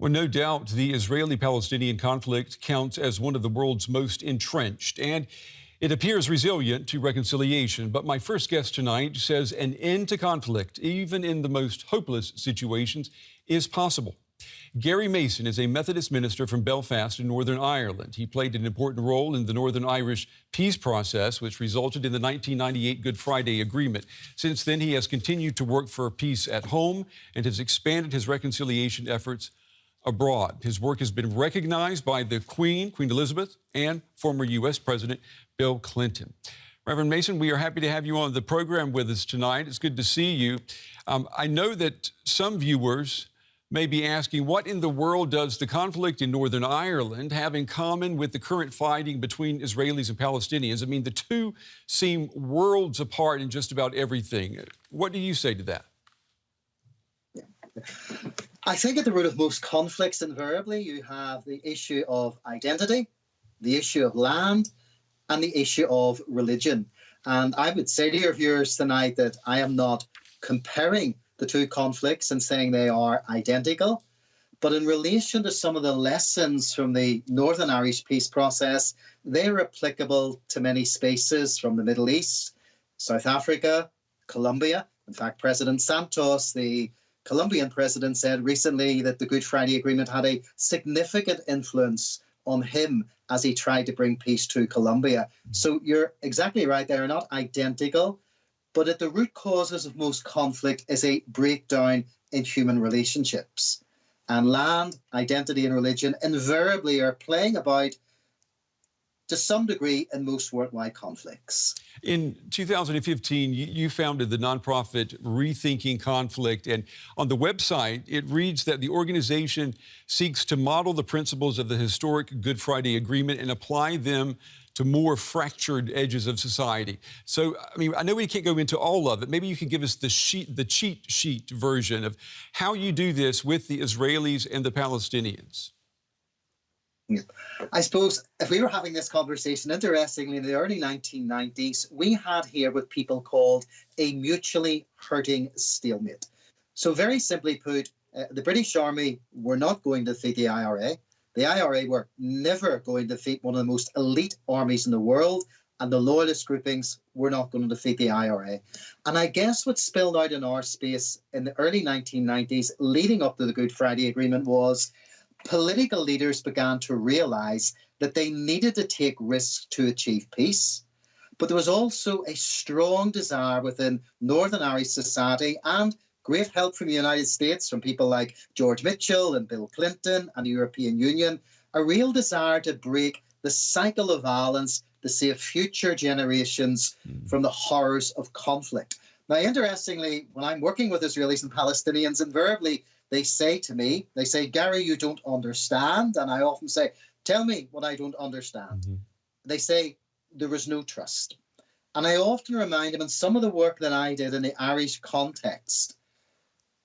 Well, no doubt the Israeli-Palestinian conflict counts as one of the world's most entrenched, and it appears resilient to reconciliation. But my first guest tonight says an end to conflict, even in the most hopeless situations, is possible. Gary Mason is a Methodist minister from Belfast in Northern Ireland. He played an important role in the Northern Irish peace process, which resulted in the 1998 Good Friday Agreement. Since then, he has continued to work for peace at home and has expanded his reconciliation efforts abroad. His work has been recognized by the Queen Elizabeth, and former U.S. President Bill Clinton. Reverend Mason, we are happy to have you on the program with us tonight. It's good to see you. I know that some viewers may be asking, what in the world does the conflict in Northern Ireland have in common with the current fighting between Israelis and Palestinians? I mean, the two seem worlds apart in just about everything. What do you say to that? I think at the root of most conflicts, invariably, you have the issue of identity, the issue of land, and the issue of religion. And I would say to your viewers tonight that I am not comparing the two conflicts and saying they are identical. But in relation to some of the lessons from the Northern Irish peace process, they are applicable to many spaces from the Middle East, South Africa, Colombia. In fact, President Santos, the Colombian president, said recently that the Good Friday Agreement had a significant influence on him as he tried to bring peace to Colombia. So you're exactly right. They are not identical, but at the root causes of most conflict is a breakdown in human relationships. And land, identity, and religion invariably are playing about to some degree in most worldwide conflicts. In 2015, you founded the nonprofit Rethinking Conflict, and on the website, it reads that the organization seeks to model the principles of the historic Good Friday Agreement and apply them to more fractured edges of society. So, I mean, I know we can't go into all of it. Maybe you could give us the cheat sheet version of how you do this with the Israelis and the Palestinians. I suppose if we were having this conversation, interestingly, in the early 1990s, we had here what people called a mutually hurting stalemate. So very simply put, the British Army were not going to defeat the IRA. The IRA were never going to defeat one of the most elite armies in the world, and the loyalist groupings were not going to defeat the IRA. And I guess what spilled out in our space in the early 1990s, leading up to the Good Friday Agreement, was political leaders began to realize that they needed to take risks to achieve peace. But there was also a strong desire within Northern Irish society, and great help from the United States, from people like George Mitchell and Bill Clinton and the European Union, a real desire to break the cycle of violence to save future generations from the horrors of conflict. Now, interestingly, when I'm working with Israelis and Palestinians, invariably they say to me, they say, Gary, you don't understand. And I often say, tell me what I don't understand. They say, there is no trust. And I often remind them, in some of the work that I did in the Irish context,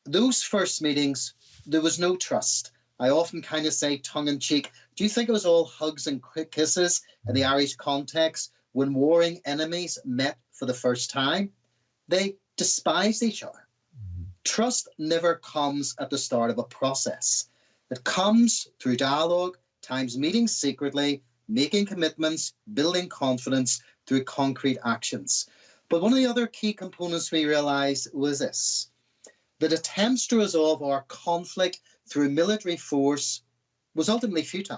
those first meetings, there was no trust. I often kind of say tongue-in-cheek, do you think it was all hugs and quick kisses in the Irish context when warring enemies met for the first time? They despised each other. Trust never comes at the start of a process. It comes through dialogue, times meeting secretly, making commitments, building confidence through concrete actions. But one of the other key components we realized was this, that attempts to resolve our conflict through military force was ultimately futile.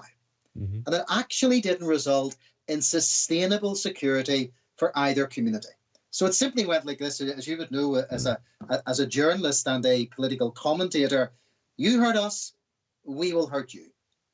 And it actually didn't result in sustainable security for either community. So it simply went like this, as you would know, as a journalist and a political commentator, you hurt us, we will hurt you.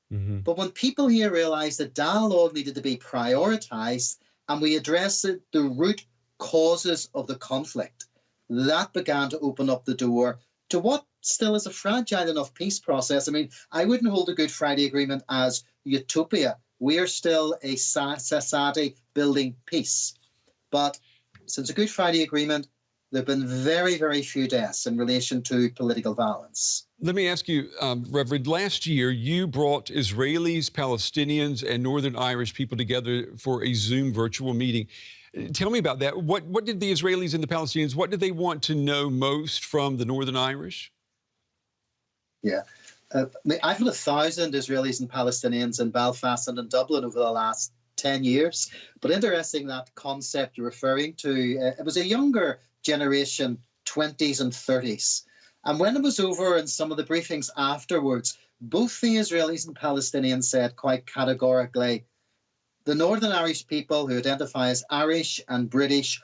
But when people here realized that dialogue needed to be prioritized and we addressed the root causes of the conflict, that began to open up the door to what still is a fragile enough peace process. I mean, I wouldn't hold the Good Friday Agreement as utopia. We are still a society building peace. But since the Good Friday Agreement, there have been very, very few deaths in relation to political violence. Let me ask you, Reverend, last year you brought Israelis, Palestinians, and Northern Irish people together for a Zoom virtual meeting. Tell me about that. What did the Israelis and the Palestinians, what did they want to know most from the Northern Irish? Yeah. I've had 1,000 Israelis and Palestinians in Belfast and in Dublin over the last 10 years. But interesting, that concept you're referring to, it was a younger generation, 20s and 30s. And when it was over in some of the briefings afterwards, both the Israelis and Palestinians said quite categorically, the Northern Irish people who identify as Irish and British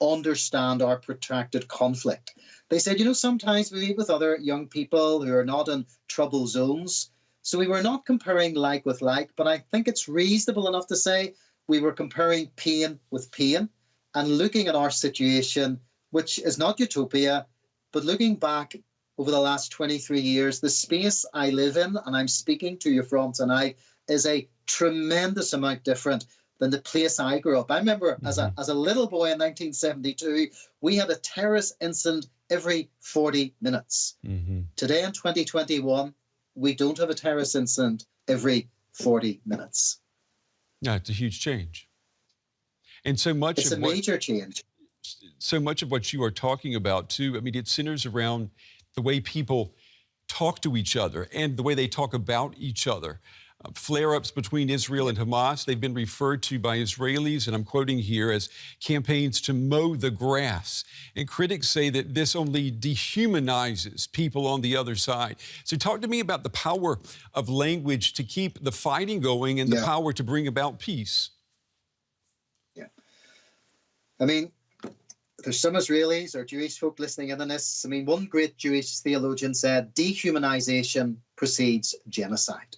understand our protracted conflict. They said, sometimes we meet with other young people who are not in trouble zones. So we were not comparing like with like, but I think it's reasonable enough to say we were comparing pain with pain and looking at our situation, which is not utopia, but looking back over the last 23 years, the space I live in, and I'm speaking to you from tonight, is a tremendous amount different than the place I grew up. I remember as a little boy in 1972, we had a terrorist incident every 40 minutes. Today in 2021, we don't have a terrorist incident every 40 minutes. No, it's a huge change. And so much it's a major change. So much of what you are talking about, too, I mean, it centers around the way people talk to each other and the way they talk about each other. Flare-ups between Israel and Hamas, they've been referred to by Israelis, and I'm quoting here, as campaigns to mow the grass. And critics say that this only dehumanizes people on the other side. So talk to me about the power of language to keep the fighting going and the power to bring about peace. Yeah. I mean, there's some Israelis or Jewish folk listening in on this. I mean, one great Jewish theologian said, dehumanization precedes genocide.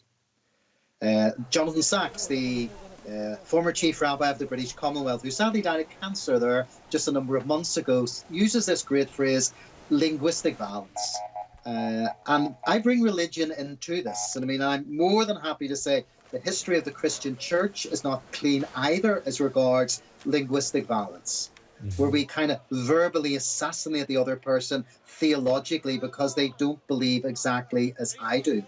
Jonathan Sachs, the former chief rabbi of the British Commonwealth, who sadly died of cancer there just a number of months ago, uses this great phrase, linguistic violence. And I bring religion into this. And I mean, I'm more than happy to say the history of the Christian church is not clean either as regards linguistic violence, where we kind of verbally assassinate the other person theologically because they don't believe exactly as I do.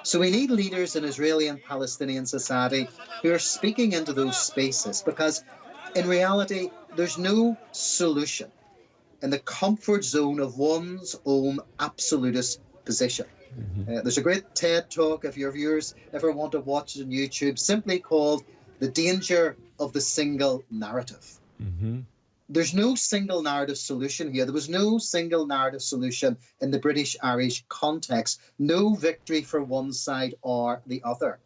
So we need leaders in Israeli and Palestinian society who are speaking into those spaces, because in reality, there's no solution in the comfort zone of one's own absolutist position. There's a great TED talk, if your viewers ever want to watch it on YouTube, simply called The Danger of the Single Narrative. There's no single narrative solution here. There was no single narrative solution in the British-Irish context. No victory for one side or the other.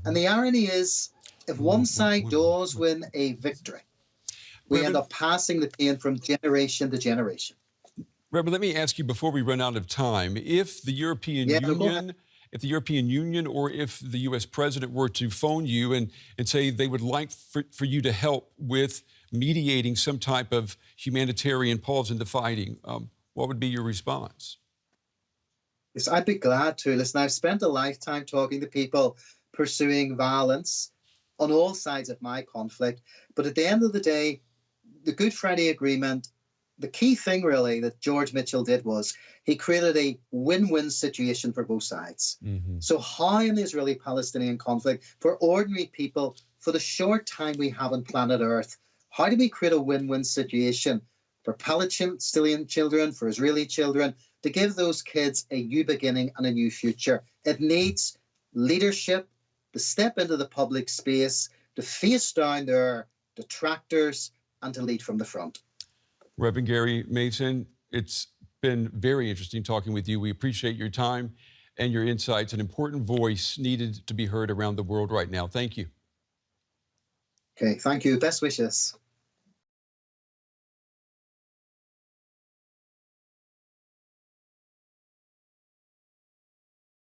And the irony is, if one side does win a victory, we end up passing the pain from generation to generation. Reverend, let me ask you before we run out of time, if the European Union or if the U.S. president were to phone you and say they would like for you to help with mediating some type of humanitarian pause in the fighting, what would be your response? Yes, I'd be glad to. Listen, I've spent a lifetime talking to people pursuing violence on all sides of my conflict. But at the end of the day, the Good Friday Agreement, the key thing really that George Mitchell did was he created a win-win situation for both sides. So how in the Israeli-Palestinian conflict, for ordinary people, for the short time we have on planet Earth, how do we create a win-win situation for Palestinian children, for Israeli children, to give those kids a new beginning and a new future? It needs leadership to step into the public space, to face down their detractors, and to lead from the front. Reverend Gary Mason, it's been very interesting talking with you. We appreciate your time and your insights, an important voice needed to be heard around the world right now. Thank you. Okay, thank you. Best wishes.